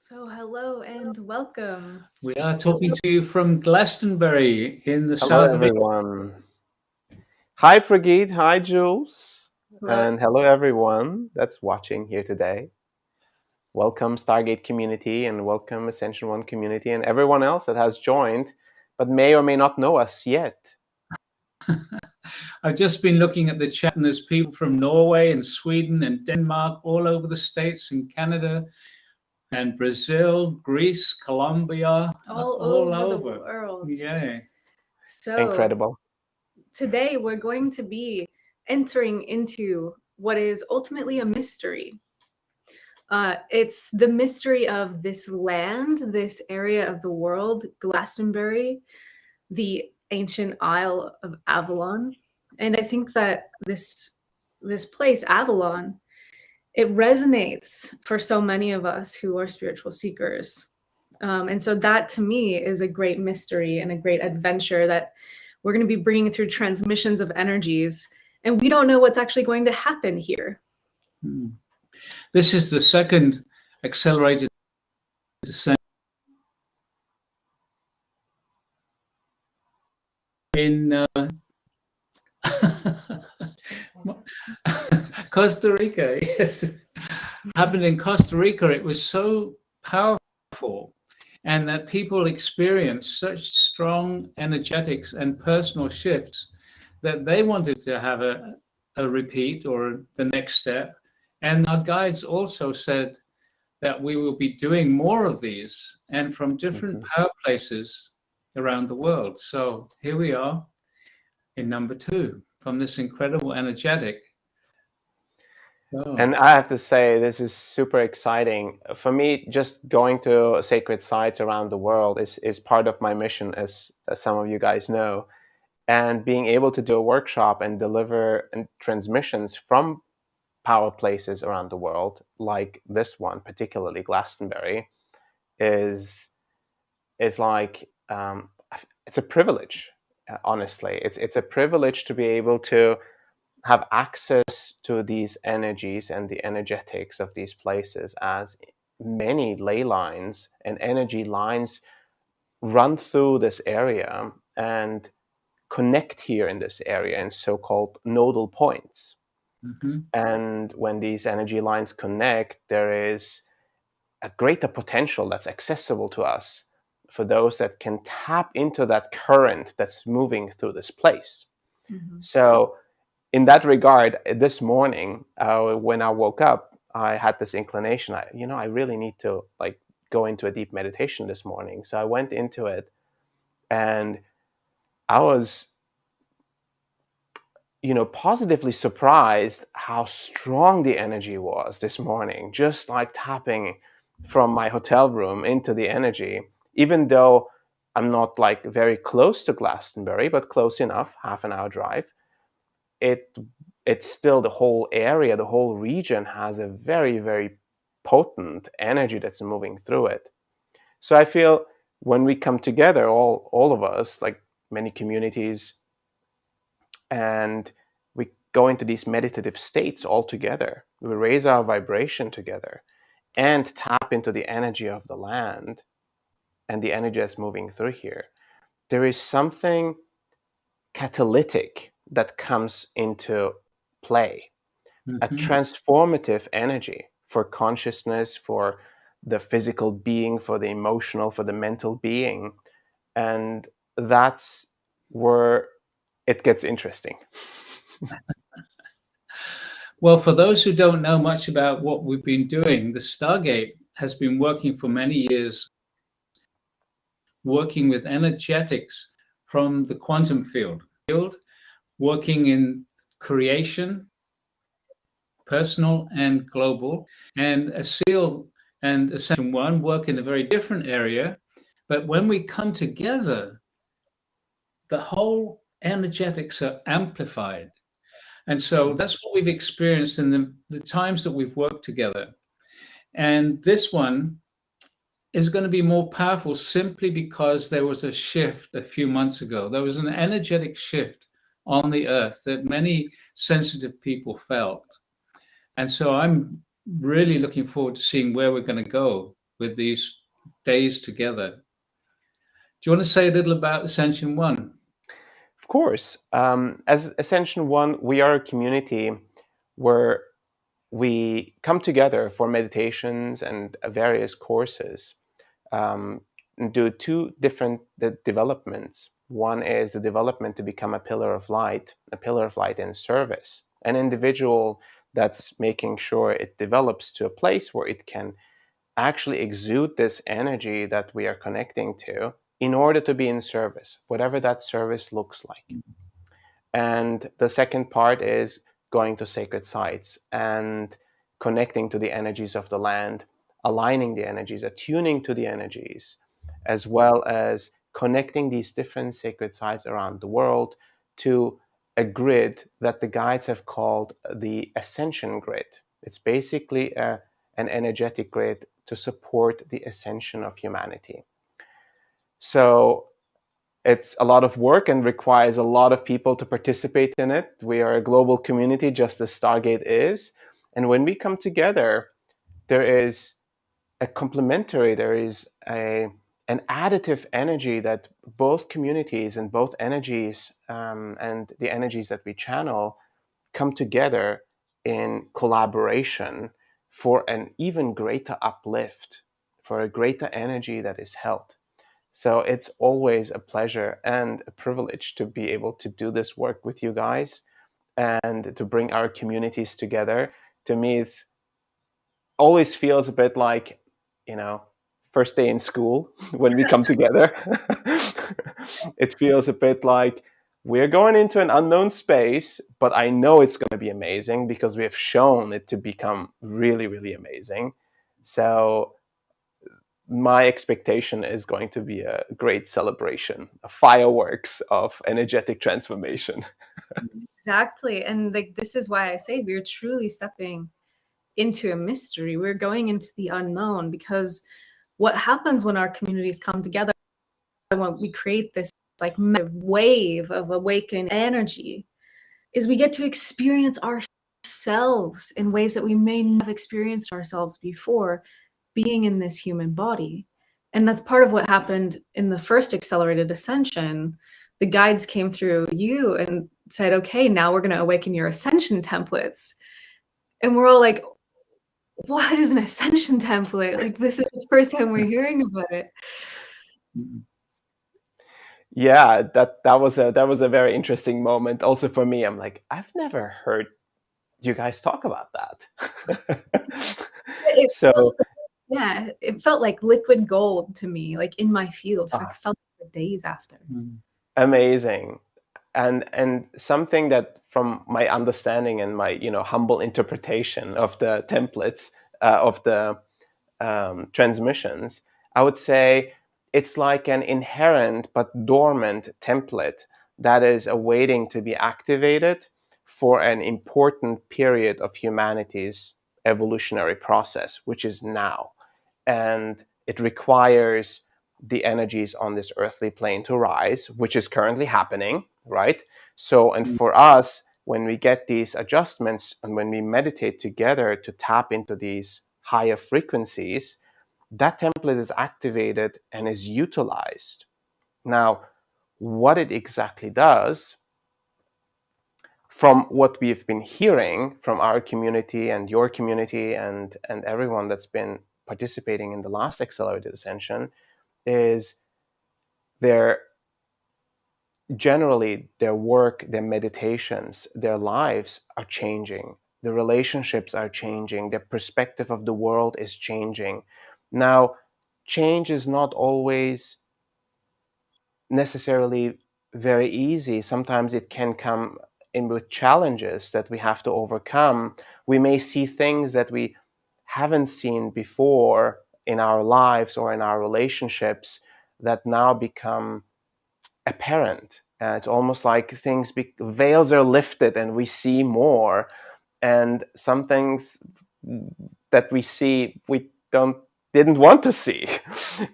So hello and welcome. We are talking to you from Glastonbury in the Hello, south of England. everyone. Hi, Pragreet. Hi, Jules. Hello. And hello, everyone that's watching here today. Welcome, Stargate community, and welcome, Ascension One community, and everyone else that has joined but may or may not know us yet. I've just been looking at the chat, and there's people from Norway and Sweden and Denmark, all over the States and Canada and Brazil, Greece, Colombia, all over the world. Yeah. So Incredible. today we're going to be entering into what is ultimately a mystery. It's the mystery of this land, this area of the world, Glastonbury, the ancient Isle of Avalon. And I think that this place, Avalon, it resonates for so many of us who are spiritual seekers. And so that to me is a great mystery and a great adventure that we're going to be bringing through transmissions of energies. And we don't know what's actually going to happen here. This is the second Accelerated Ascension in Costa Rica. Yes, happened in Costa Rica. It was so powerful, and that people experienced such strong energetics and personal shifts that they wanted to have a repeat or the next step. And our guides also said that we will be doing more of these and from different power places around the world. So here we are in number 2 from this incredible energetic. And I have to say, this is super exciting. For me, just going to sacred sites around the world is part of my mission, as some of you guys know. And being able to do a workshop and deliver transmissions from power places around the world, like this one, particularly Glastonbury, is like it's a privilege. Honestly, it's a privilege to be able to have access to these energies and the energetics of these places, as many ley lines and energy lines run through this area and connect here in this area in so-called nodal points. And when these energy lines connect, there is a greater potential that's accessible to us for those that can tap into that current that's moving through this place. So in that regard, this morning, when I woke up, I had this inclination, I really need to go into a deep meditation this morning. So I went into it, and I was positively surprised how strong the energy was this morning, just like tapping from my hotel room into the energy, even though I'm not very close to Glastonbury, but close enough, half an hour drive. It's still, the whole area, the whole region has a very, very potent energy that's moving through it. So I feel when we come together, all of us, like many communities, and we go into these meditative states all together, we raise our vibration together and tap into the energy of the land and the energy that's moving through here, there is something catalytic that comes into play, a transformative energy for consciousness, for the physical being, for the emotional, for the mental being. And that's where it gets interesting. Well, for those who don't know much about what we've been doing, the Stargate has been working for many years, working with energetics from the quantum field, working in creation, personal and global. And Asil and Ascension One work in a very different area. But when we come together, the whole energetics are amplified. And so that's what we've experienced in the times that we've worked together. And this one is going to be more powerful simply because there was a shift a few months ago. There was an energetic shift on the earth that many sensitive people felt. And so I'm really looking forward to seeing where we're going to go with these days together. Do you want to say a little about Ascension 1? Of course. As Ascension 1, we are a community where we come together for meditations and various courses, and do two different developments. One is the development to become a pillar of light in service, an individual that's making sure it develops to a place where it can actually exude this energy that we are connecting to in order to be in service, whatever that service looks like. And the second part is going to sacred sites and connecting to the energies of the land, aligning the energies, attuning to the energies, as well as connecting these different sacred sites around the world to a grid that the guides have called the Ascension Grid. It's basically an energetic grid to support the ascension of humanity. So it's a lot of work and requires a lot of people to participate in it. We are a global community, just as Stargate is. And when we come together, there is a complementary, there is an additive energy that both communities and both energies and the energies that we channel come together in collaboration for an even greater uplift, for a greater energy that is held. So it's always a pleasure and a privilege to be able to do this work with you guys and to bring our communities together. To me, it's always feels a bit like, first day in school when we come together. It feels a bit like we're going into an unknown space, but I know it's going to be amazing because we have shown it to become really, really amazing. So my expectation is going to be a great celebration, a fireworks of energetic transformation. Exactly. And like this is why I say we're truly stepping into a mystery. We're going into the unknown, because what happens when our communities come together, when we create this like massive wave of awakened energy, is we get to experience ourselves in ways that we may not have experienced ourselves before, being in this human body. And that's part of what happened in the first Accelerated Ascension. The guides came through you and said, okay, now we're going to awaken your Ascension templates. And we're all like, what is an Ascension template? Like, this is the first time we're hearing about it. Yeah, that was a very interesting moment. Also for me, I'm like, I've never heard you guys talk about that. Yeah, it felt like liquid gold to me, like in my field. I felt for days after. Amazing. And something that, from my understanding and my humble interpretation of the templates of the transmissions, I would say it's like an inherent but dormant template that is awaiting to be activated for an important period of humanity's evolutionary process, which is now. And it requires the energies on this earthly plane to rise, which is currently happening, right? So, and for us, when we get these adjustments and when we meditate together to tap into these higher frequencies, that template is activated and is utilized. Now, what it exactly does, from what we've been hearing from our community and your community and everyone that's been participating in the last Accelerated Ascension, is their generally their work, their meditations, their lives are changing. The relationships are changing. Their perspective of the world is changing. Now, change is not always necessarily very easy. Sometimes it can come in with challenges that we have to overcome. We may see things that we haven't seen before in our lives or in our relationships that now become apparent. It's almost like veils are lifted and we see more, and some things that we see we didn't want to see.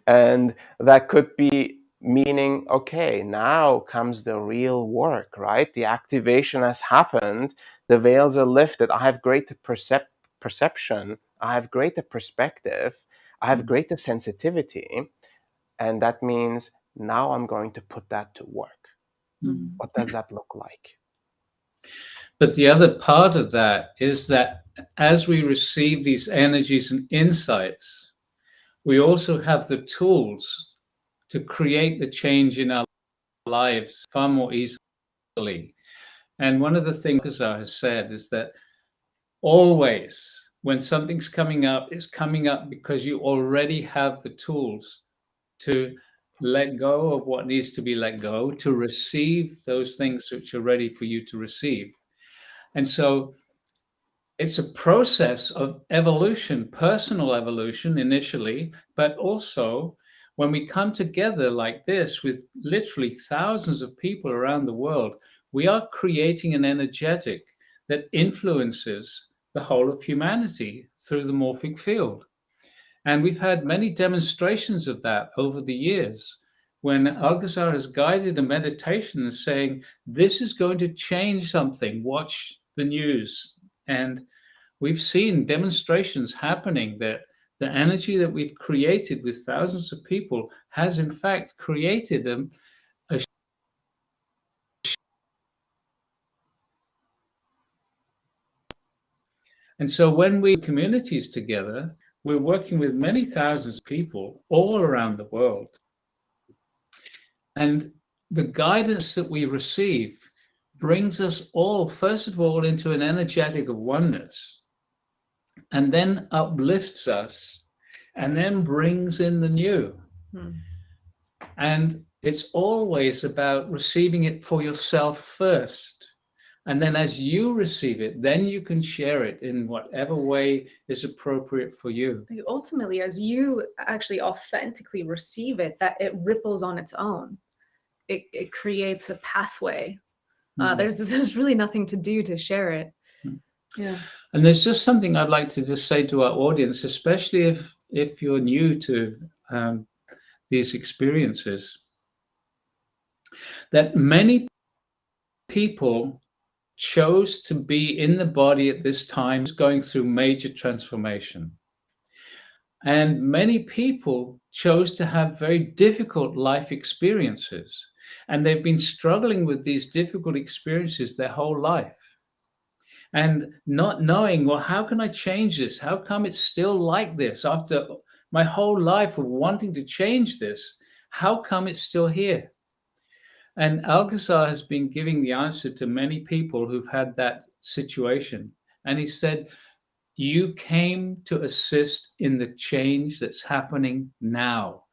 And that could be meaning, okay, now comes the real work, right? The activation has happened, the veils are lifted, I have greater perception, I have greater perspective, I have greater sensitivity, and that means now I'm going to put that to work. What does that look like? But the other part of that is that as we receive these energies and insights, we also have the tools to create the change in our lives far more easily. And one of the things Azar has said is that always when something's coming up, it's coming up because you already have the tools to let go of what needs to be let go, to receive those things which are ready for you to receive. And so it's a process of evolution, personal evolution initially, but also when we come together like this with literally thousands of people around the world, we are creating an energetic that influences the whole of humanity through the morphic field. And we've had many demonstrations of that over the years when Alcazar has guided a meditation and saying, this is going to change something, watch the news. And we've seen demonstrations happening that the energy that we've created with thousands of people has in fact created a and so when we communities together, we're working with many thousands of people all around the world. And the guidance that we receive brings us all, first of all, into an energetic of oneness, and then uplifts us, and then brings in the new. And it's always about receiving it for yourself first. And then as you receive it, then you can share it in whatever way is appropriate for you. Ultimately, as you actually authentically receive it, that it ripples on its own. It creates a pathway. There's really nothing to do to share it. Yeah. And there's just something I'd like to just say to our audience, especially if you're new to these experiences, that many people chose to be in the body at this time, going through major transformation. And many people chose to have very difficult life experiences, and they've been struggling with these difficult experiences their whole life. And not knowing, well, how can I change this? How come it's still like this after my whole life of wanting to change this? How come it's still here? And Alcazar has been giving the answer to many people who've had that situation. And he said, you came to assist in the change that's happening now.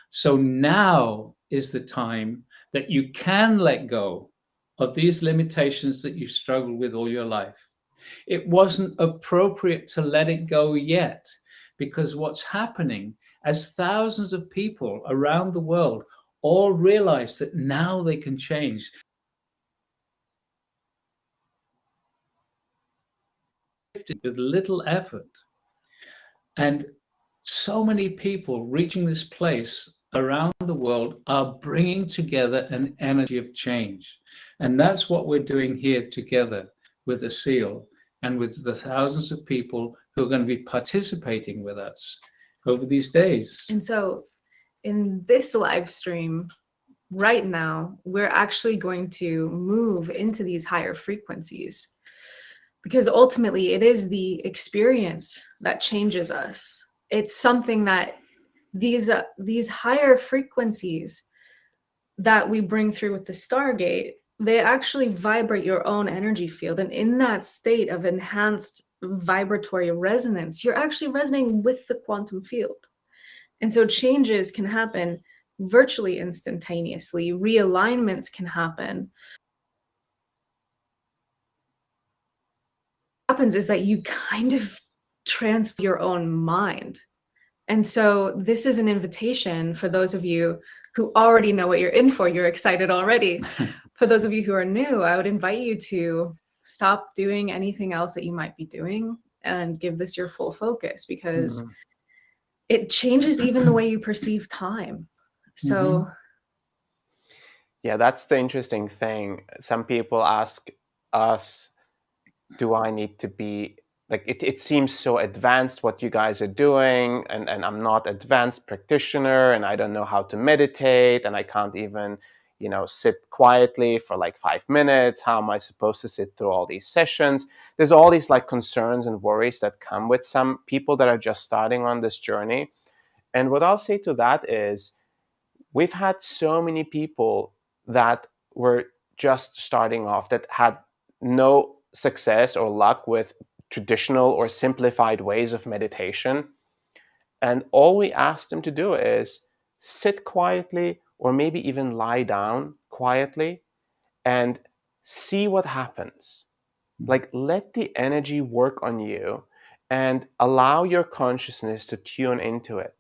So now is the time that you can let go of these limitations that you've struggled with all your life. It wasn't appropriate to let it go yet, because what's happening as thousands of people around the world all realize that now they can change. With little effort. And so many people reaching this place around the world are bringing together an energy of change. And that's what we're doing here together with Asil and with the thousands of people who are going to be participating with us over these days. And so in this live stream right now, we're actually going to move into these higher frequencies, because ultimately it is the experience that changes us. It's something that these higher frequencies that we bring through with the Stargate, they actually vibrate your own energy field. And in that state of enhanced vibratory resonance, you're actually resonating with the quantum field. And so changes can happen virtually instantaneously. Realignments can happen. What happens is that you kind of transfer your own mind. And so this is an invitation for those of you who already know what you're in for. You're excited already. For those of you who are new, I would invite you to stop doing anything else that you might be doing and give this your full focus, because it changes even the way you perceive time. So yeah, that's the interesting thing. Some people ask us, do I need to be like it seems so advanced what you guys are doing, and I'm not advanced practitioner, and I don't know how to meditate, and I can't even, you know, sit quietly for like 5 minutes. How am I supposed to sit through all these sessions? There's all these like concerns and worries that come with some people that are just starting on this journey. And what I'll say to that is, we've had so many people that were just starting off that had no success or luck with traditional or simplified ways of meditation. And all we asked them to do is sit quietly, or maybe even lie down quietly, and see what happens. Like, let the energy work on you and allow your consciousness to tune into it.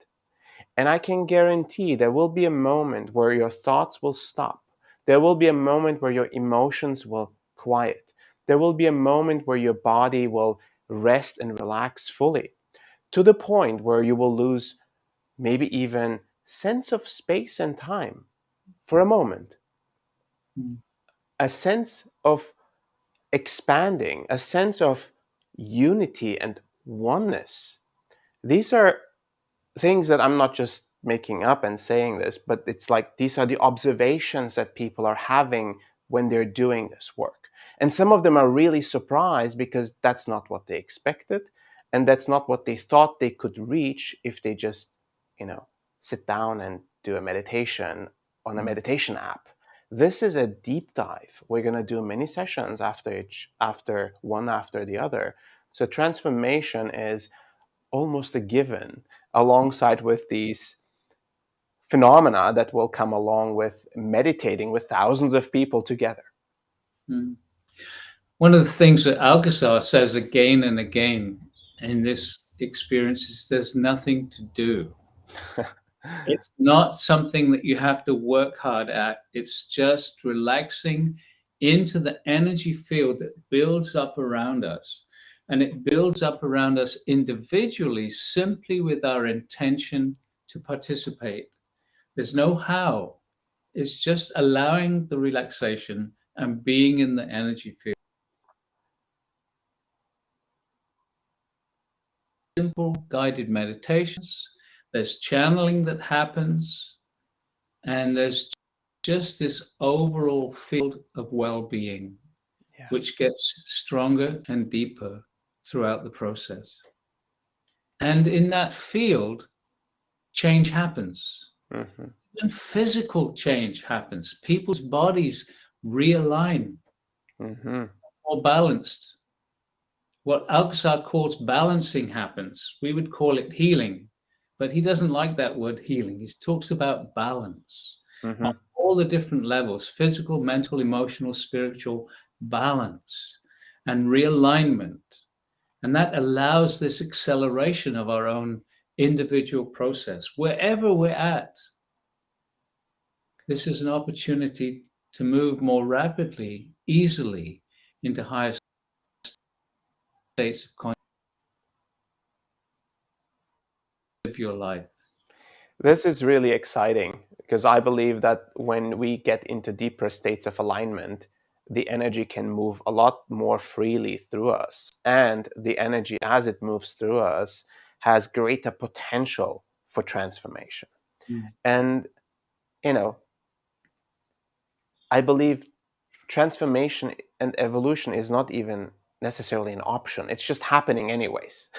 And I can guarantee there will be a moment where your thoughts will stop. There will be a moment where your emotions will quiet. There will be a moment where your body will rest and relax fully, to the point where you will lose maybe even sense of space and time for a moment. A sense of expanding, a sense of unity and oneness. These are things that I'm not just making up and saying this, but it's like these are the observations that people are having when they're doing this work. And some of them are really surprised because that's not what they expected, and that's not what they thought they could reach if they just, you know, sit down and do a meditation on a meditation app. This is a deep dive. We're going to do many sessions after one after the other. So transformation is almost a given, alongside with these phenomena that will come along with meditating with thousands of people together. One of the things that Alcazar says again and again in this experience is there's nothing to do. It's not something that you have to work hard at. It's just relaxing into the energy field that builds up around us. And it builds up around us individually simply with our intention to participate. There's no how. It's just allowing the relaxation and being in the energy field. Simple guided meditations. There's channeling that happens. And there's just this overall field of well-being, which gets stronger and deeper throughout the process. And in that field, change happens. Even physical change happens. People's bodies realign, more balanced. What Alcazar calls balancing happens. We would call it healing, but he doesn't like that word healing. He talks about balance on all the different levels: physical, mental, emotional, spiritual balance and realignment. And that allows this acceleration of our own individual process. Wherever we're at, this is an opportunity to move more rapidly, easily into higher states of consciousness of your life. This is really exciting, because I believe that when we get into deeper states of alignment, the energy can move a lot more freely through us. And the energy, as it moves through us, has greater potential for transformation. And, you know, I believe transformation and evolution is not even necessarily an option. It's just happening anyways.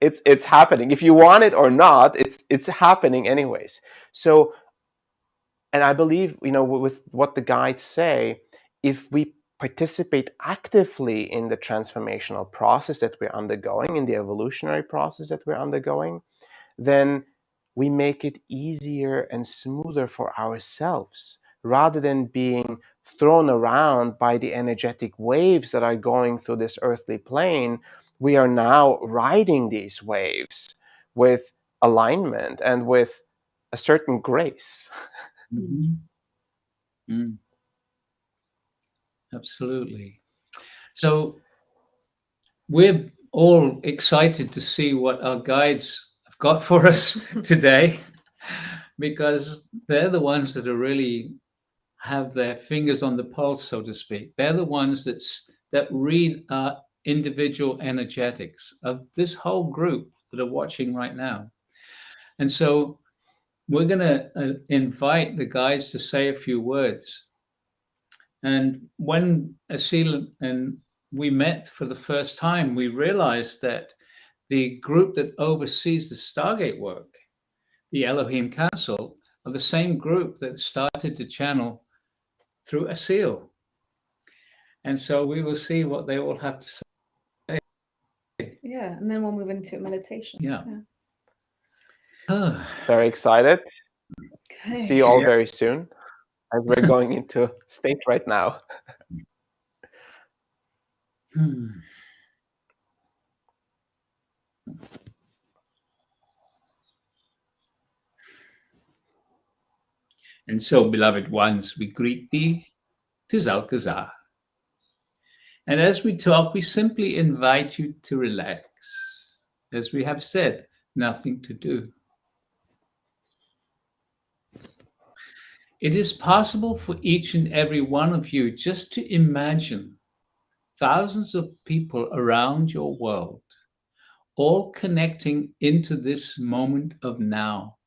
It's happening. If you want it or not, it's happening anyways. So, and I believe, you know, with what the guides say, if we participate actively in the transformational process that we're undergoing, in the evolutionary process that we're undergoing, then we make it easier and smoother for ourselves, rather than being thrown around by the energetic waves that are going through this earthly plane. We are now riding these waves with alignment and with a certain grace. Absolutely. So we're all excited to see what our guides have got for us today, because they're the ones that are really have their fingers on the pulse, so to speak. They're the ones that read our individual energetics of this whole group that are watching right now. And so we're going to invite the guides to say a few words. And when Asil and we met for the first time, we realized that the group that oversees the Stargate work, the Elohim Council, are the same group that started to channel through Asil. And so we will see what they all have to say. Yeah, and then we'll move into meditation. Yeah. Very excited. Okay. See you all very soon, as we're going into state right now. And so, beloved ones, we greet thee, Tizalkazar. And as we talk, we simply invite you to relax. As we have said, nothing to do. It is possible for each and every one of you just to imagine thousands of people around your world, all connecting into this moment of now.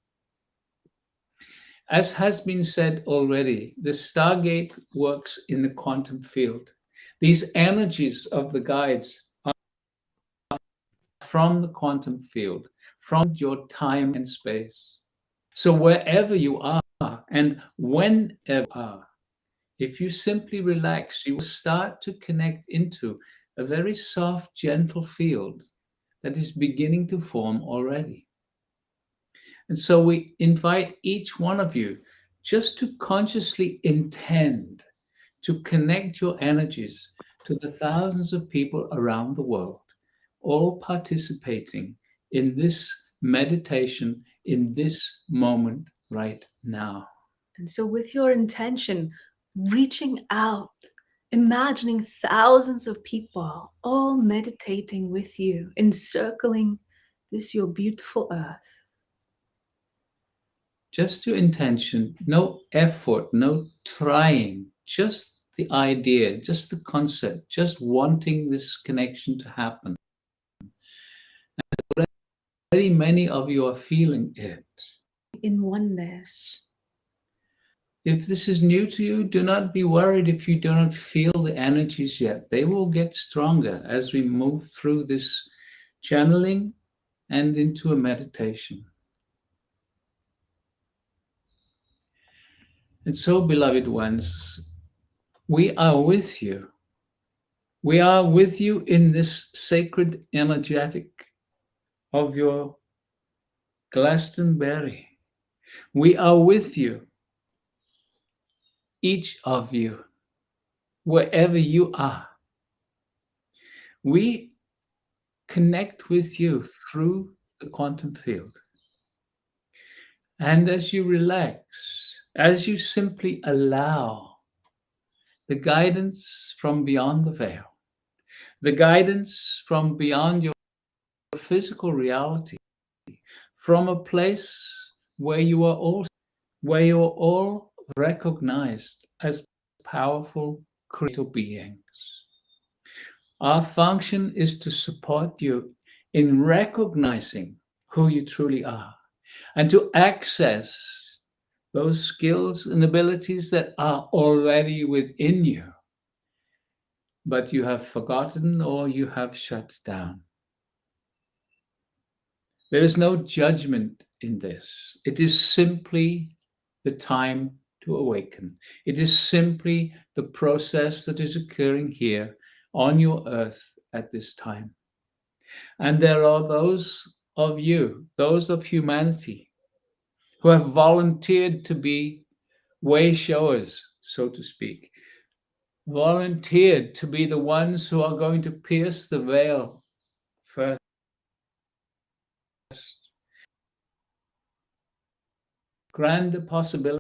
As has been said already, the Stargate works in the quantum field. These energies of the guides are from the quantum field, from your time and space. So wherever you are and whenever you are, if you simply relax, you will start to connect into a very soft, gentle field that is beginning to form already. And so we invite each one of you just to consciously intend to connect your energies to the thousands of people around the world, all participating in this meditation in this moment right now. And so with your intention, reaching out, imagining thousands of people all meditating with you, encircling this your beautiful earth. Just your intention, no effort, no trying, just the idea, just the concept, just wanting this connection to happen. And already many of you are feeling it. In oneness. If this is new to you, do not be worried if you do not feel the energies yet. They will get stronger as we move through this channeling and into a meditation. And so, beloved ones, we are with you. We are with you in this sacred energetic of your Glastonbury. We are with you, each of you, wherever you are. We connect with you through the quantum field. And as you relax, as you simply allow the guidance from beyond the veil, the guidance from beyond your physical reality, from a place where you are all recognized as powerful creator beings. Our function is to support you in recognizing who you truly are and to access those skills and abilities that are already within you, but you have forgotten or you have shut down. There is no judgment in this. It is simply the time to awaken. It is simply the process that is occurring here on your earth at this time. And there are those of you, those of humanity, who have volunteered to be way showers, so to speak, volunteered to be the ones who are going to pierce the veil first. Grander possibility.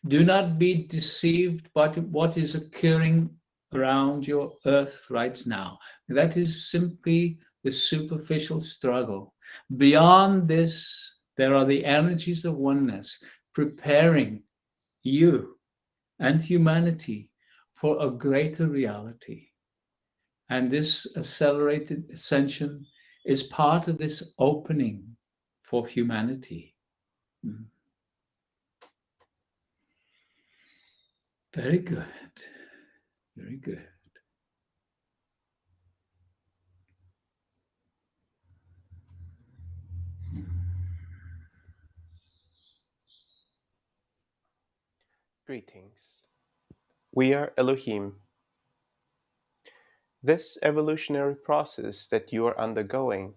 Do not be deceived by what is occurring around your earth right now. That is simply the superficial struggle. Beyond this, there are the energies of oneness preparing you and humanity for a greater reality. And this accelerated ascension is part of this opening for humanity. Very good. Very good. Greetings. We are Elohim. This evolutionary process that you are undergoing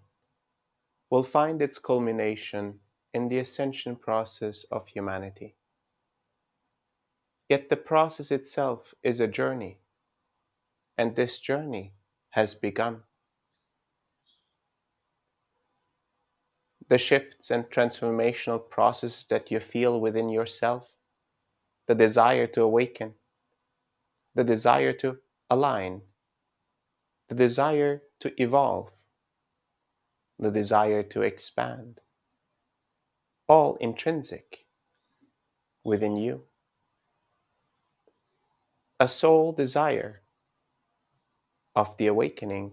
will find its culmination in the ascension process of humanity. Yet the process itself is a journey, and this journey has begun. The shifts and transformational process that you feel within yourself, the desire to awaken, the desire to align, the desire to evolve, the desire to expand, all intrinsic within you. A soul desire of the awakening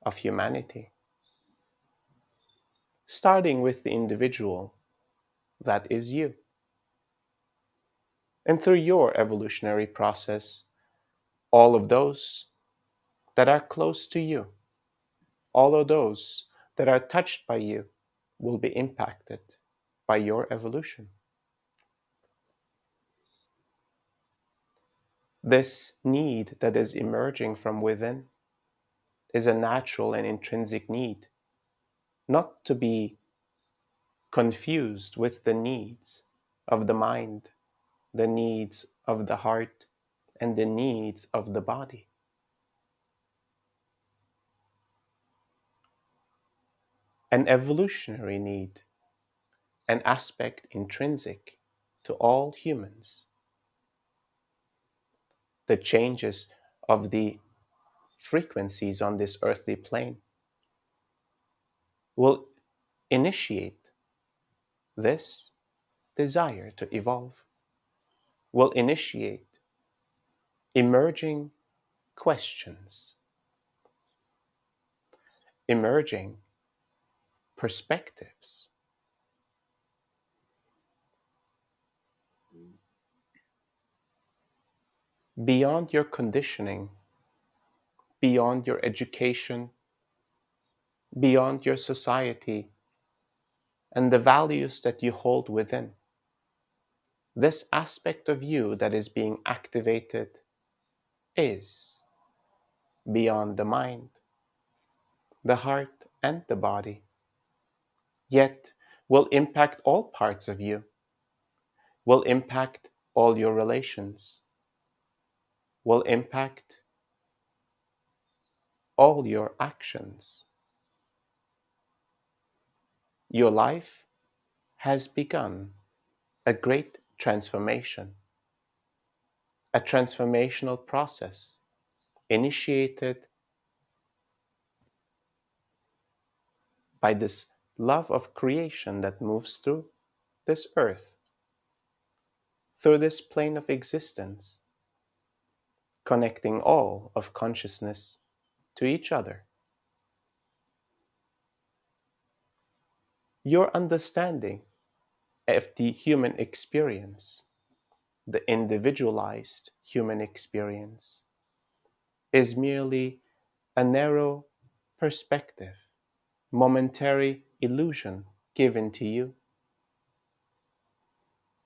of humanity, starting with the individual that is you. And through your evolutionary process, all of those that are close to you, all of those that are touched by you will be impacted by your evolution. This need that is emerging from within is a natural and intrinsic need, not to be confused with the needs of the mind, the needs of the heart, and the needs of the body. An evolutionary need, an aspect intrinsic to all humans. The changes of the frequencies on this earthly plane will initiate this desire to evolve, will initiate emerging questions, emerging perspectives. Beyond your conditioning, beyond your education, beyond your society, and the values that you hold within. This aspect of you that is being activated is beyond the mind, the heart, and the body, yet will impact all parts of you, will impact all your relations, will impact all your actions. Your life has begun a great transformation, a transformational process initiated by this love of creation that moves through this earth, through this plane of existence, connecting all of consciousness to each other. Your understanding of the human experience, the individualized human experience, is merely a narrow perspective, momentary illusion given to you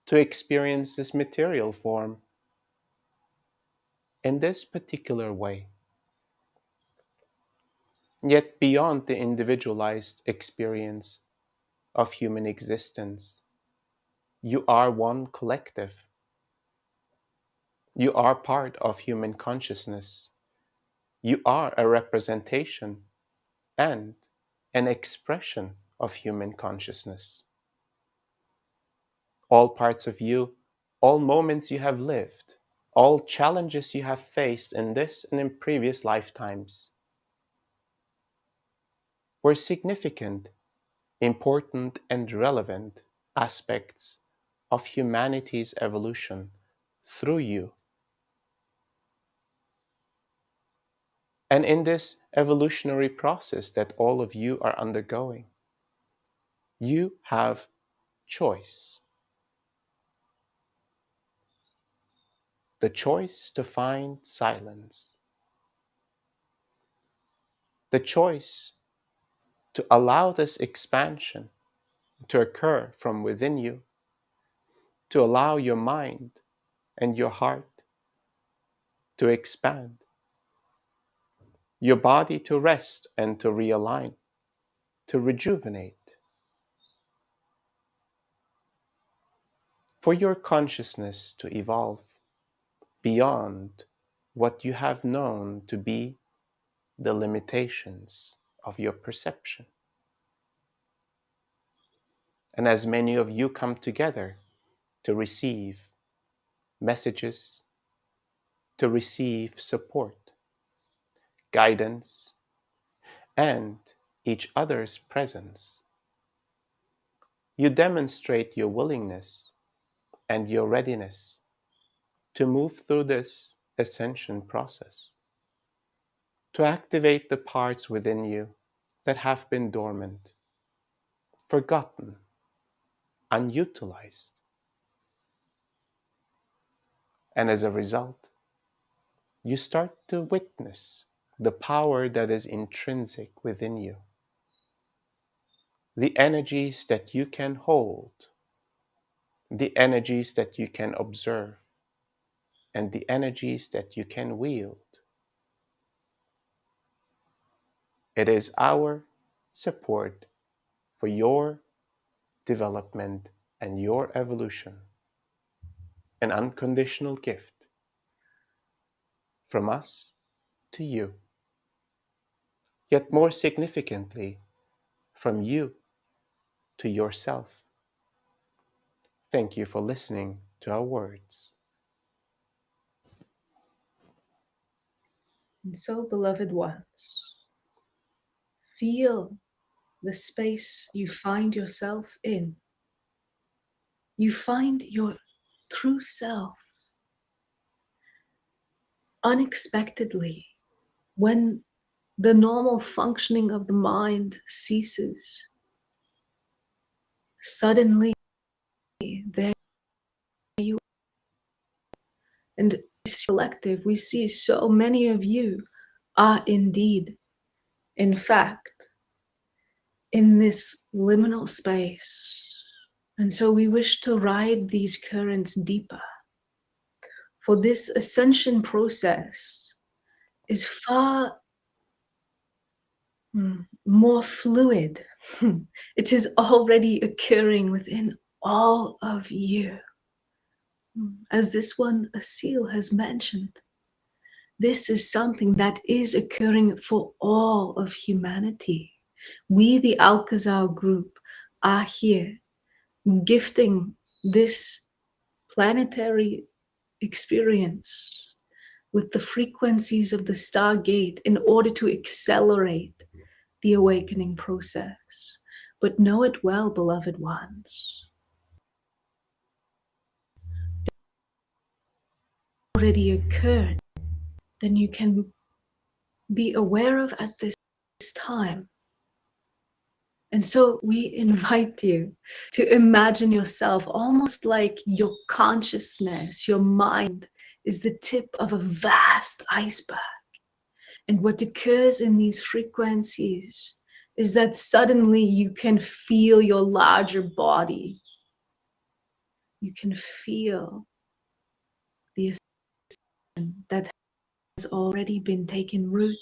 to experience this material form in this particular way. Yet beyond the individualized experience of human existence, you are one collective. You are part of human consciousness. You are a representation and an expression of human consciousness. All parts of you, all moments you have lived, all challenges you have faced in this and in previous lifetimes were significant, important, and relevant aspects of humanity's evolution through you. And in this evolutionary process that all of you are undergoing, you have choice. The choice to find silence. The choice to allow this expansion to occur from within you, to allow your mind and your heart to expand, your body to rest and to realign, to rejuvenate, for your consciousness to evolve beyond what you have known to be the limitations of your perception. And as many of you come together to receive messages, to receive support, guidance, and each other's presence, you demonstrate your willingness and your readiness to move through this ascension process, to activate the parts within you that have been dormant, forgotten, unutilized. And as a result, you start to witness the power that is intrinsic within you, the energies that you can hold, the energies that you can observe, and the energies that you can wield. It is our support for your development and your evolution, an unconditional gift from us to you, yet more significantly, from you to yourself. Thank you for listening to our words. And so, beloved ones, feel the space you find yourself in. You find your true self unexpectedly when the normal functioning of the mind ceases. Suddenly, there you are. And collective, we see so many of you are indeed, in fact, in this liminal space. And so we wish to ride these currents deeper. For this ascension process is far more fluid. It is already occurring within all of you. As this one, Asil, has mentioned, this is something that is occurring for all of humanity. We, the Alcazar group, are here gifting this planetary experience with the frequencies of the Stargate in order to accelerate the awakening process. But know it well, beloved ones. Already occurred, then you can be aware of at this time. And so we invite you to imagine yourself almost like your consciousness, your mind is the tip of a vast iceberg. And what occurs in these frequencies is that suddenly you can feel your larger body. You can feel the ascension that has already been taken root.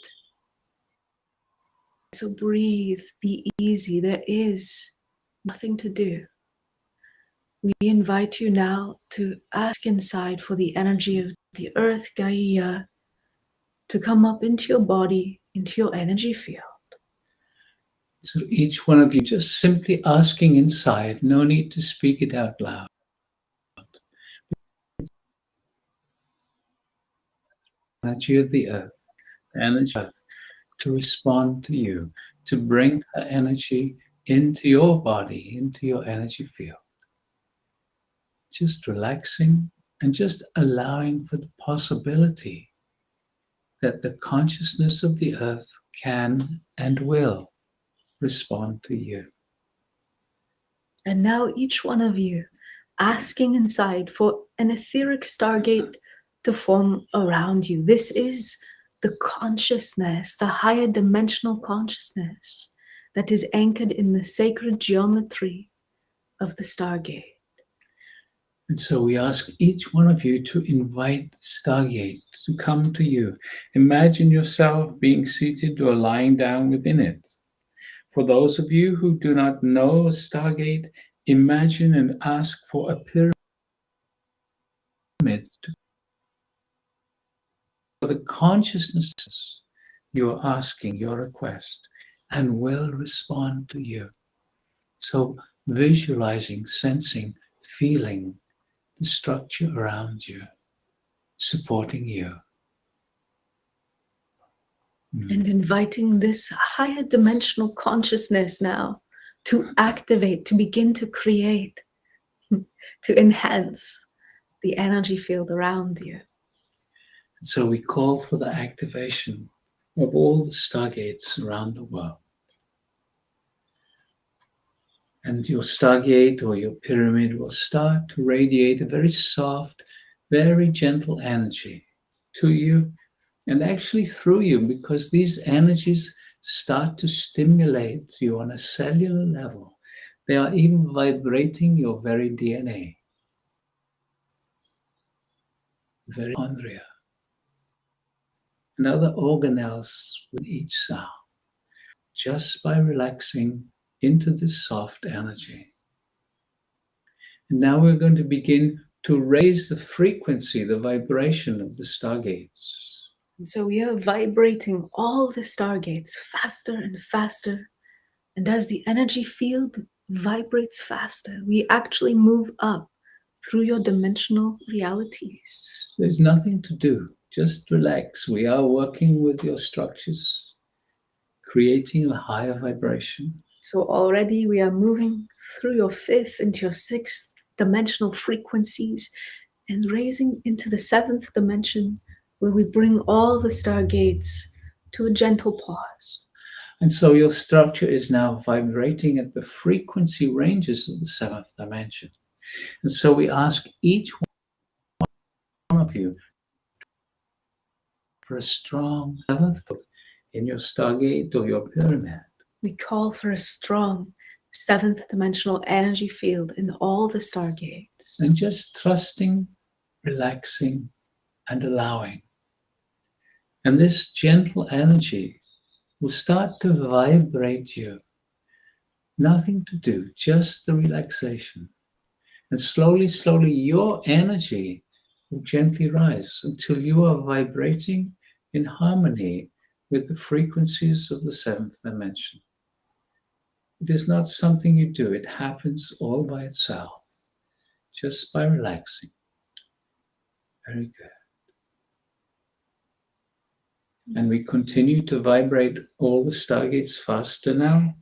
So breathe, be easy. There is nothing to do. We invite you now to ask inside for the energy of the earth, Gaia, to come up into your body, into your energy field. So each one of you just simply asking inside, no need to speak it out loud. Energy of the earth, the energy of earth, to respond to you, to bring her energy into your body, into your energy field. Just relaxing and just allowing for the possibility that the consciousness of the earth can and will respond to you. And now each one of you asking inside for an etheric stargate to form around you. This is the consciousness, the higher dimensional consciousness that is anchored in the sacred geometry of the stargate. And so we ask each one of you to invite Stargate to come to you. Imagine yourself being seated or lying down within it. For those of you who do not know a Stargate, imagine and ask for a pyramid for the consciousness you are asking your request and will respond to you. So visualizing, sensing, feeling the structure around you, supporting you. And inviting this higher dimensional consciousness now to activate, to begin to create, to enhance the energy field around you. So we call for the activation of all the stargates around the world. And your stargate or your pyramid will start to radiate a very soft, very gentle energy to you and actually through you, because these energies start to stimulate you on a cellular level. They are even vibrating your very DNA, the very mitochondria, and other organelles with each cell, just by relaxing into this soft energy. And now we're going to begin to raise the frequency, the vibration of the stargates. And so we are vibrating all the stargates faster and faster. And as the energy field vibrates faster, we actually move up through your dimensional realities. There's nothing to do. Just relax. We are working with your structures, creating a higher vibration. So already we are moving through your fifth into your sixth dimensional frequencies and raising into the seventh dimension, where we bring all the stargates to a gentle pause. And so your structure is now vibrating at the frequency ranges of the seventh dimension. And so we ask each one of you for a strong seventh in your stargate or your pyramid. We call for a strong seventh dimensional energy field in all the stargates. And just trusting, relaxing, and allowing. And this gentle energy will start to vibrate you. Nothing to do, just the relaxation. And slowly, slowly, your energy will gently rise until you are vibrating in harmony with the frequencies of the seventh dimension. It is not something you do, it happens all by itself, just by relaxing. Very good. And we continue to vibrate all the stargates faster now,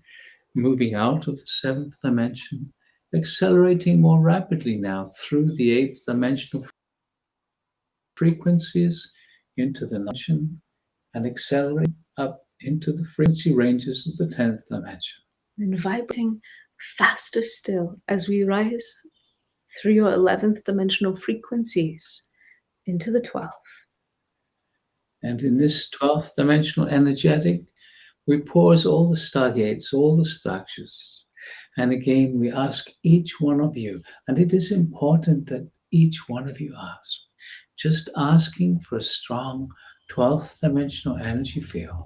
moving out of the seventh dimension, accelerating more rapidly now through the eighth dimensional frequencies into the dimension, and accelerate up into the frequency ranges of the 10th dimension. And vibrating faster still as we rise through your 11th dimensional frequencies into the 12th. And in this 12th dimensional energetic, we pause all the stargates, all the structures. And again, we ask each one of you, and it is important that each one of you ask, just asking for a strong 12th dimensional energy field.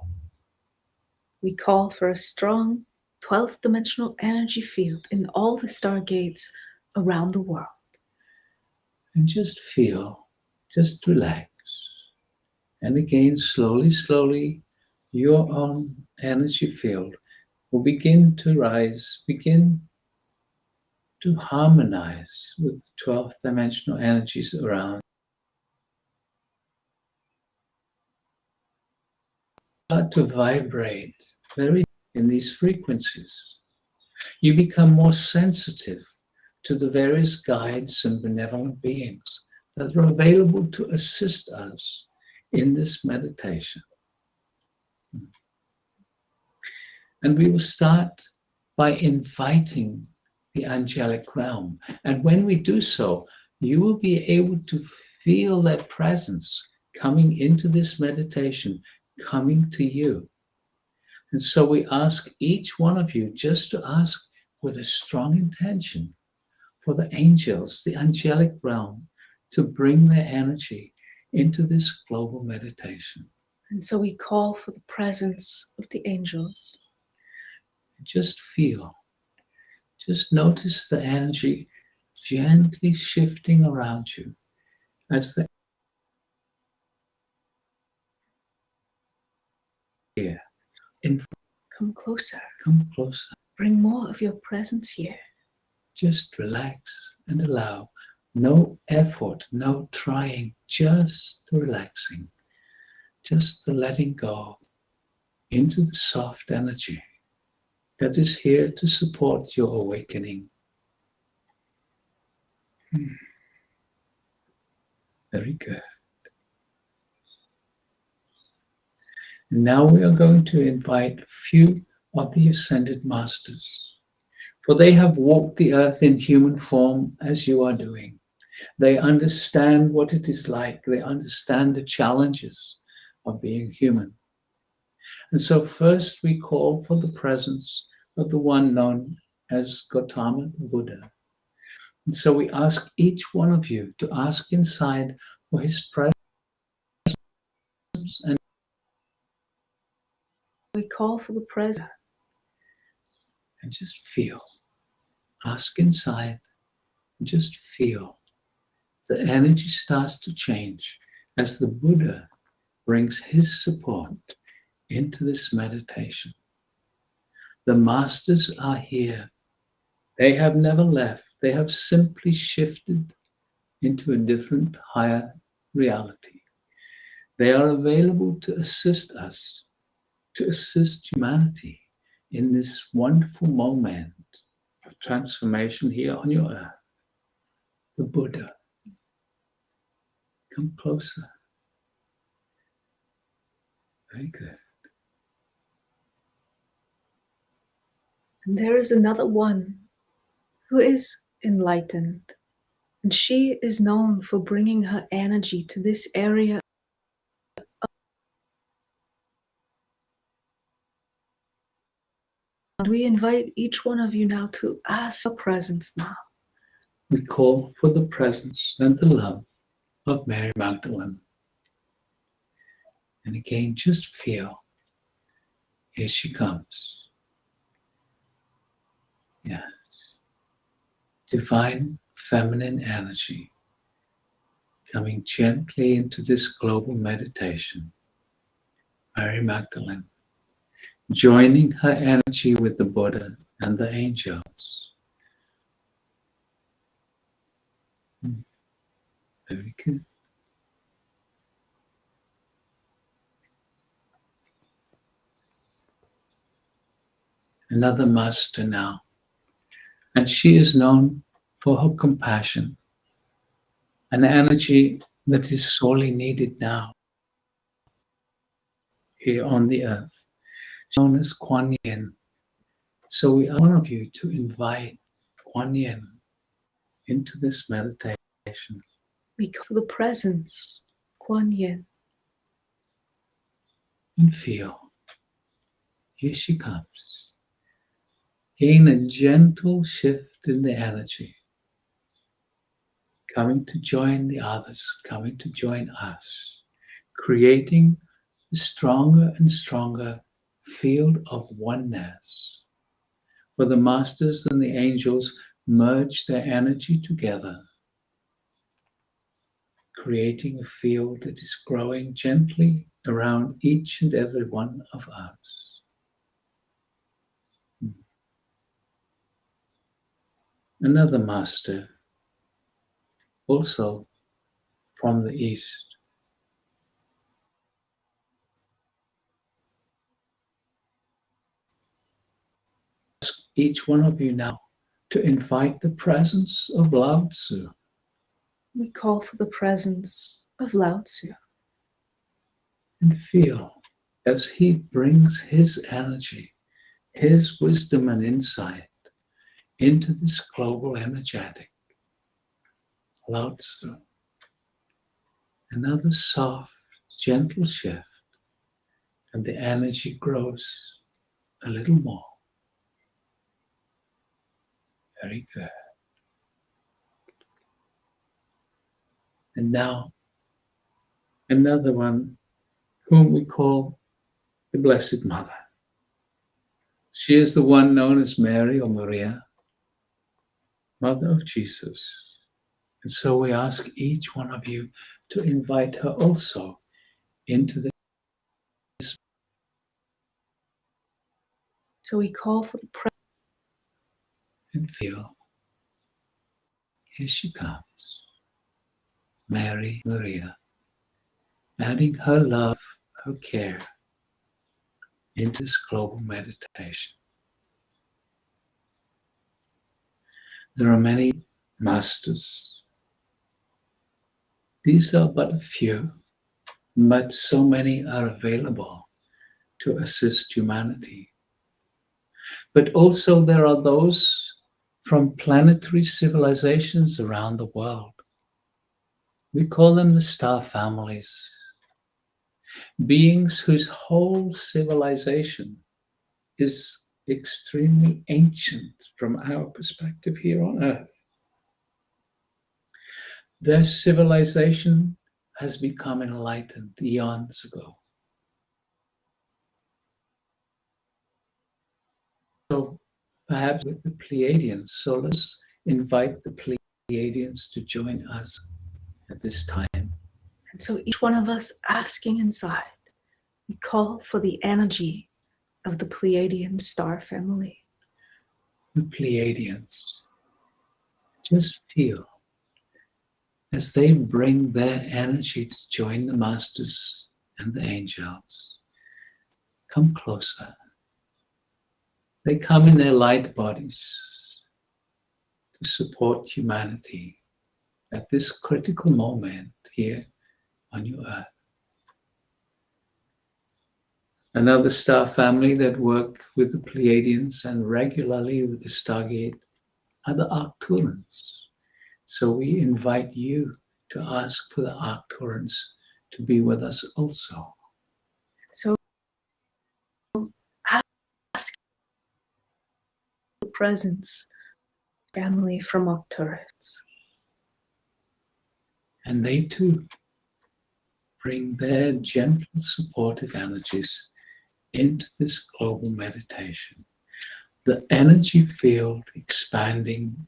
We call for a strong 12th dimensional energy field in all the stargates around the world. And just feel, just relax. And again, slowly, slowly, your own energy field will begin to rise, begin to harmonize with the 12th dimensional energies around. Start to vibrate very in these frequencies. You become more sensitive to the various guides and benevolent beings that are available to assist us in this meditation. And we will start by inviting the angelic realm. And when we do so, you will be able to feel their presence coming into this meditation, coming to you. And so we ask each one of you just to ask with a strong intention for the angels, the angelic realm, to bring their energy into this global meditation. And so we call for the presence of the angels. Just feel, just notice the energy gently shifting around you as the air. Come closer. Come closer. Bring more of your presence here. Just relax and allow. No effort, no trying, just the relaxing, just the letting go into the soft energy that is here to support your awakening. Very good. And now we are going to invite a few of the Ascended Masters, for they have walked the earth in human form as you are doing. They understand what it is like. They understand the challenges of being human. And so first we call for the presence of the one known as Gautama the Buddha. And so we ask each one of you to ask inside for his presence, and We call for the presence. and just feel. Ask inside and just feel. The energy starts to change as the Buddha brings his support into this meditation. The masters are here. They have never left. They have simply shifted into a different, higher reality. They are available to assist us, to assist humanity in this wonderful moment of transformation here on your earth. The Buddha. Come closer. Very good. And there is another one who is enlightened. And she is known for bringing her energy to this area. And we invite each one of you now to ask for presence now. We call for the presence and the love of Mary Magdalene. And again, just feel. Here she comes. Yes. Divine feminine energy coming gently into this global meditation. Mary Magdalene, joining her energy with the Buddha and the angels. Very good. Another master now, and she is known for her compassion, an energy that is sorely needed now here on the earth. She's known as Kuan Yin. So we ask one of you to invite Kuan Yin into this meditation. We call for the presence, Kuan Yin. And feel. Here she comes. Gain a gentle shift in the energy. Coming to join the others, coming to join us. Creating a stronger and stronger field of oneness. Where the masters and the angels merge their energy together. Creating a field that is growing gently around each and every one of us. Another master, also from the east. Ask each one of you now to invite the presence of Lao Tzu. We call for the presence of Lao Tzu. And feel as he brings his energy, his wisdom and insight into this global energetic. Lao Tzu. Another soft, gentle shift, and the energy grows a little more. Very good. And now, another one whom we call the Blessed Mother. She is the one known as Mary or Maria, Mother of Jesus. And so we ask each one of you to invite her also into this. So we call for the presence. And feel, here she comes, Mary, Maria, adding her love, her care into this global meditation. There are many masters. These are but a few, but so many are available to assist humanity. But also there are those from planetary civilizations around the world. We call them the star families, beings whose whole civilization is extremely ancient from our perspective here on Earth. Their civilization has become enlightened eons ago. So perhaps with the Pleiadians, so let's invite the Pleiadians to join us at this time. And so each one of us asking inside, we call for the energy of the Pleiadian star family. The Pleiadians, just feel as they bring their energy to join the masters and the angels. Come closer. They come in their light bodies to support humanity at this critical moment here on your Earth. Another star family that work with the Pleiadians and regularly with the Stargate are the Arcturans. So we invite you to ask for the Arcturans to be with us also. So ask the presence family from Arcturus. And they too bring their gentle, supportive energies into this global meditation. The energy field expanding,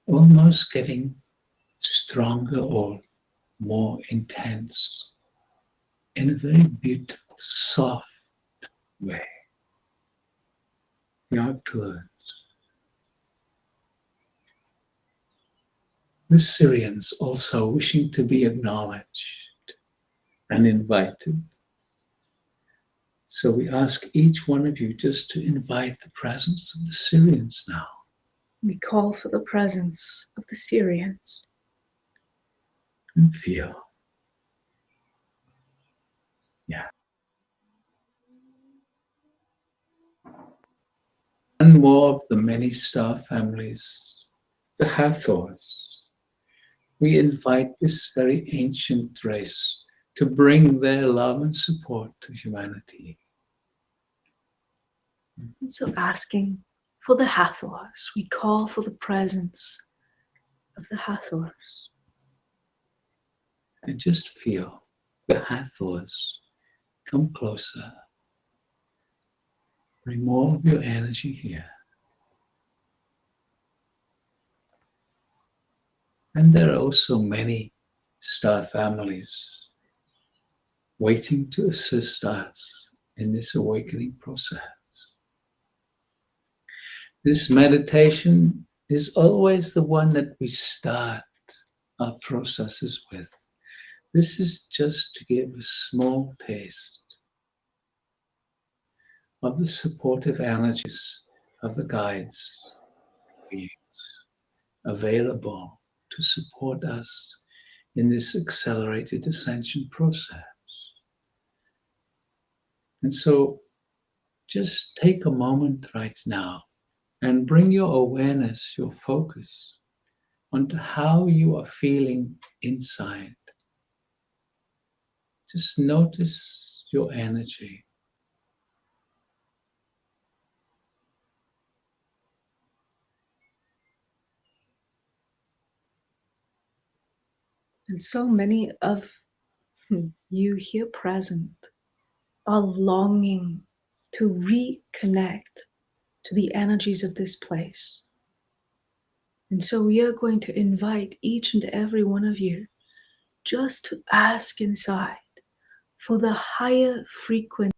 almost getting stronger or more intense in a very beautiful, soft way. The Arcturans. The Syrians also wishing to be acknowledged and invited. So we ask each one of you just to invite the presence of the Syrians now. We call for the presence of the Syrians. And feel. Yeah. One more of the many star families, the Hathors. We invite this very ancient race to bring their love and support to humanity. And so asking for the Hathors, we call for the presence of the Hathors. And just feel the Hathors come closer. Bring more of your energy here. And there are also many star families waiting to assist us in this awakening process. This meditation is always the one that we start our processes with. This is just to give a small taste of the supportive energies of the guides, beings available to support us in this accelerated ascension process. And so just take a moment right now and bring your awareness, your focus onto how you are feeling inside. Just notice your energy. And so many of you here present are longing to reconnect to the energies of this place. And so we are going to invite each and every one of you just to ask inside for the higher frequency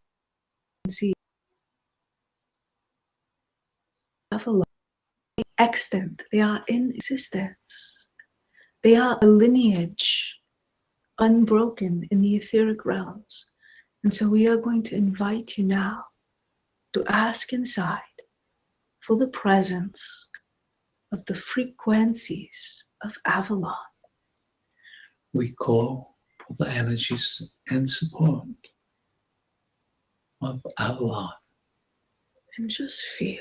of a life extant. They are in existence. They are a lineage unbroken in the etheric realms. And so we are going to invite you now to ask inside for the presence of the frequencies of Avalon. We call for the energies and support of Avalon. And just feel.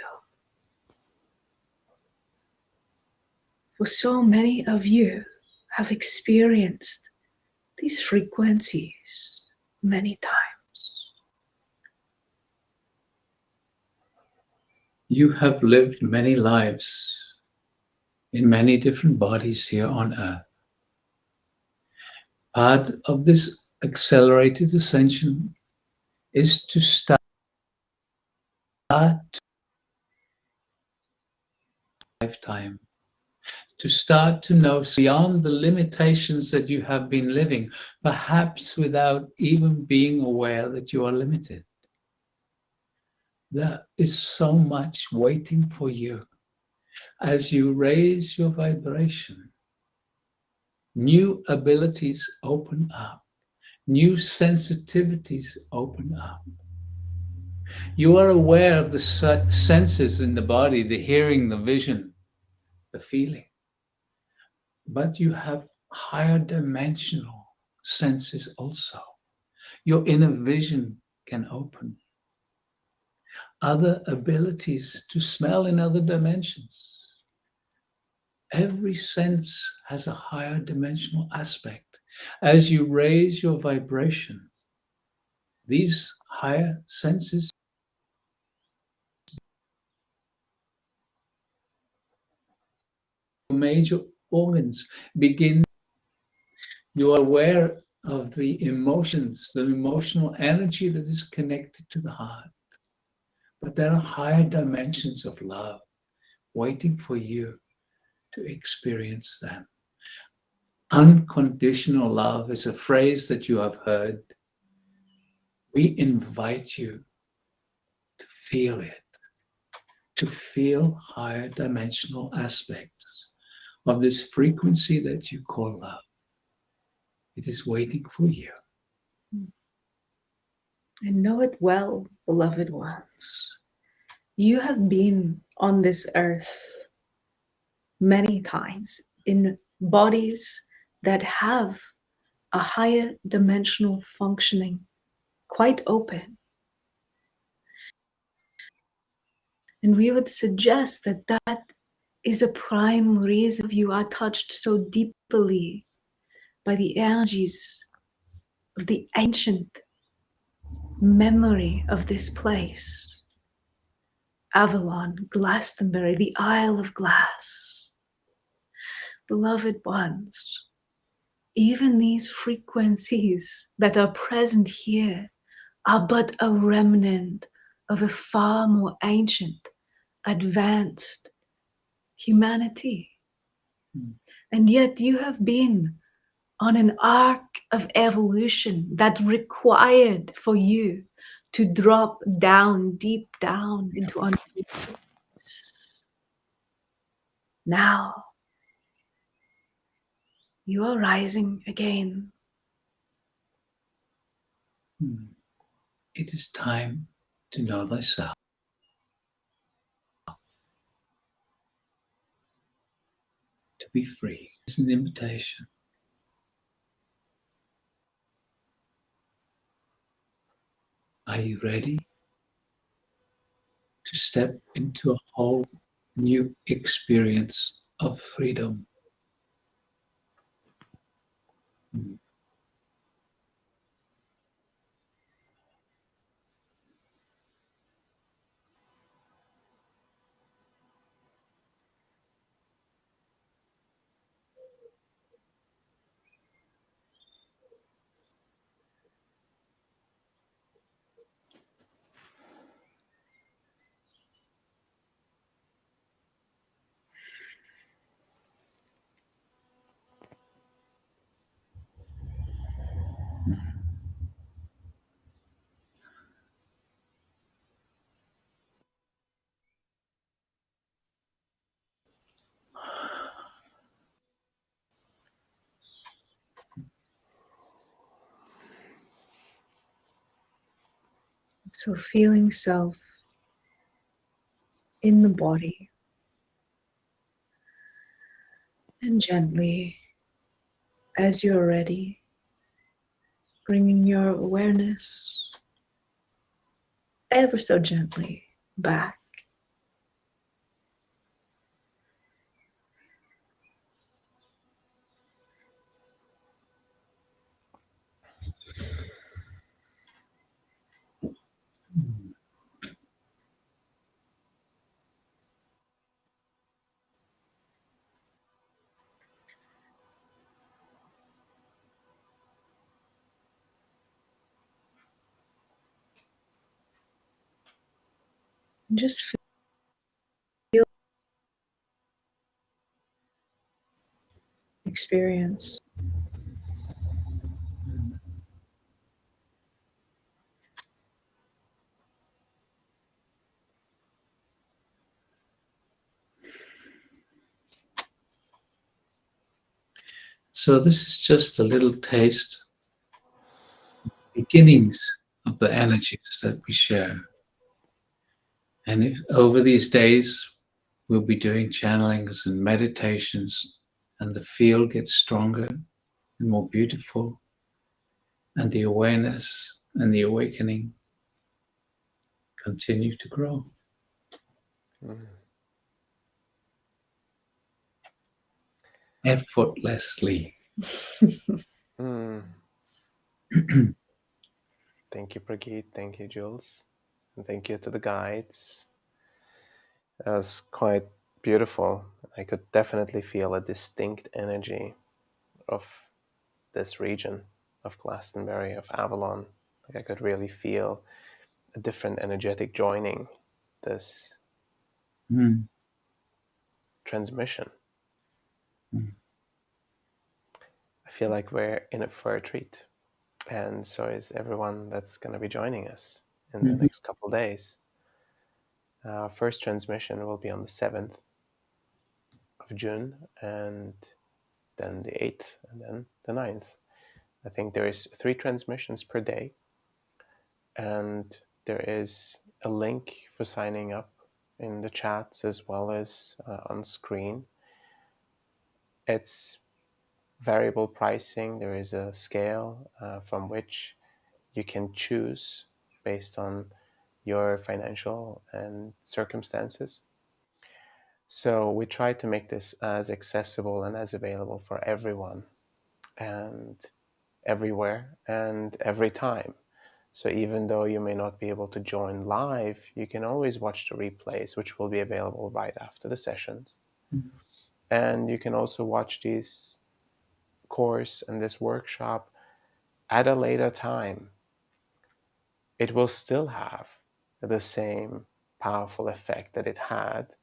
For so many of you have experienced these frequencies many times. You have lived many lives in many different bodies here on Earth. Part of this accelerated ascension is to start lifetime, to start to know beyond the limitations that you have been living, perhaps without even being aware that you are limited. There is so much waiting for you as you raise your vibration. New abilities open up. New sensitivities open up. You are aware of the senses in the body, the hearing, the vision, the feeling. But you have higher dimensional senses also. Your inner vision can open. Other abilities to smell in other dimensions. Every sense has a higher dimensional aspect. As you raise your vibration, these higher senses, major organs begin. You are aware of the emotions, the emotional energy that is connected to the heart. But there are higher dimensions of love waiting for you to experience them. Unconditional love is a phrase that you have heard. We invite you to feel it, to feel higher dimensional aspects of this frequency that you call love. It is waiting for you. And know it well, beloved ones. You have been on this earth many times in bodies that have a higher dimensional functioning, quite open. And we would suggest that that is a prime reason you are touched so deeply by the energies of the ancient memory of this place. Avalon, Glastonbury, the Isle of Glass. Beloved ones, even these frequencies that are present here are but a remnant of a far more ancient, advanced humanity. And yet you have been on an arc of evolution that required for you to drop down, deep down into unconsciousness. Now, you are rising again. It is time to know thyself. To be free is an invitation Are you ready to step into a whole new experience of freedom? So feeling self in the body, and gently, as you're ready, bringing your awareness ever so gently back. And just feel experience. So this is just a little taste, beginnings of the energies that we share. And if, over these days, we'll be doing channelings and meditations, and the field gets stronger and more beautiful, and the awareness and the awakening continue to grow. Effortlessly. Mm. Thank you, Pragreet. Thank you, Jules. And thank you to the guides. That was quite beautiful. I could definitely feel a distinct energy of this region, of Glastonbury, of Avalon. Like I could really feel a different energetic joining this transmission. I feel like we're in it for a treat. And so is everyone that's going to be joining us in the next couple of days. First transmission will be on the 7th of June, and then the 8th, and then the 9th. I think there is 3 transmissions per day, and there is a link for signing up in the chats as well as on screen. It's variable pricing. There is a scale from which you can choose based on your financial and circumstances. So we try to make this as accessible and as available for everyone and everywhere and every time. So even though you may not be able to join live, you can always watch the replays, which will be available right after the sessions. And you can also watch this course and this workshop at a later time. It will still have the same powerful effect that it had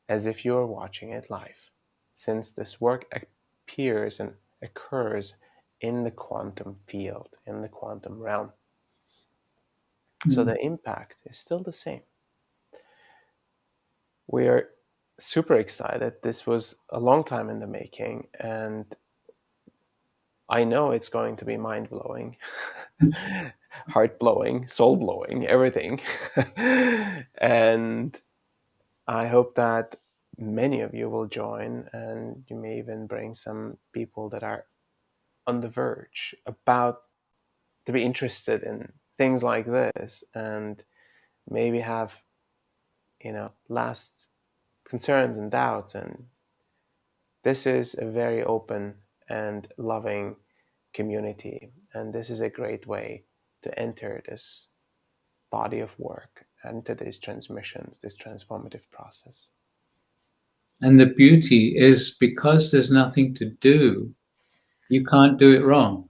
as if you were watching it live, since this work appears and occurs in the quantum field, in the quantum realm. So the impact is still the same. We're super excited. This was a long time in the making, and I know it's going to be mind-blowing, heart-blowing, soul-blowing, everything. And I hope that many of you will join, and you may even bring some people that are on the verge, about to be interested in things like this, and maybe have, last concerns and doubts. And this is a very open and loving community, and this is a great way to enter this body of work, enter these transmissions, this transformative process. And the beauty is, because there's nothing to do, you can't do it wrong.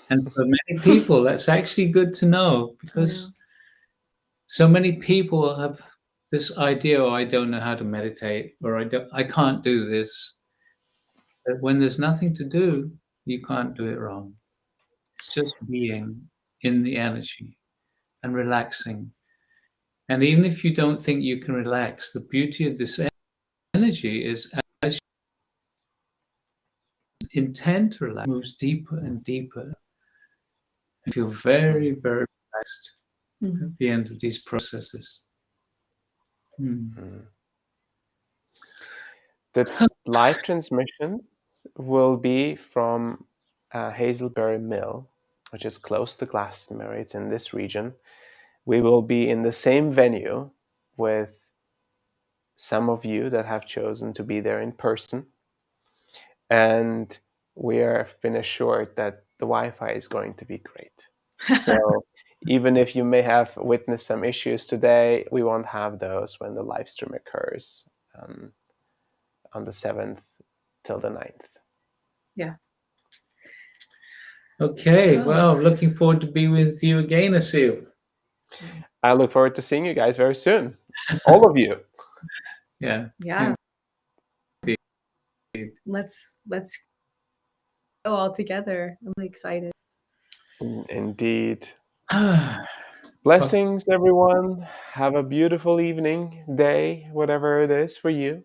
And for many people, that's actually good to know, because so many people have this idea, oh, I don't know how to meditate, or I can't do this. But when there's nothing to do, you can't do it wrong. It's just being in the energy and relaxing. And even if you don't think you can relax, the beauty of this energy is, as you intend to relax, moves deeper and deeper. You feel very, very relaxed at the end of these processes. The live transmissions will be from Hazelberry Mill, which is close to Glastonbury. It's in this region. We will be in the same venue with some of you that have chosen to be there in person. And we have been assured that the Wi-Fi is going to be great. So even if you may have witnessed some issues today, we won't have those when the live stream occurs on the 7th till the 9th. Yeah. Okay, well, looking forward to be with you again, Asil. I look forward to seeing you guys very soon. All of you. Yeah. Yeah. Let's go all together. I'm really excited. Indeed. Blessings, everyone. Have a beautiful evening, day, whatever it is for you.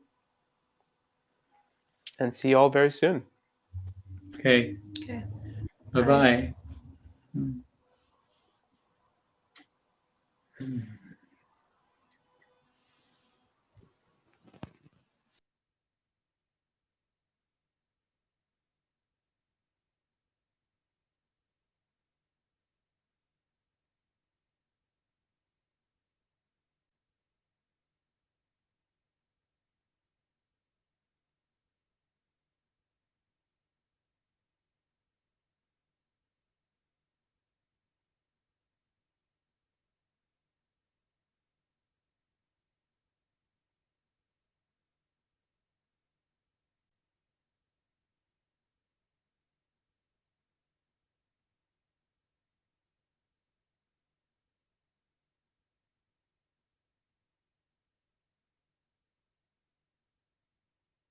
And see you all very soon. Okay. Okay. Bye-bye.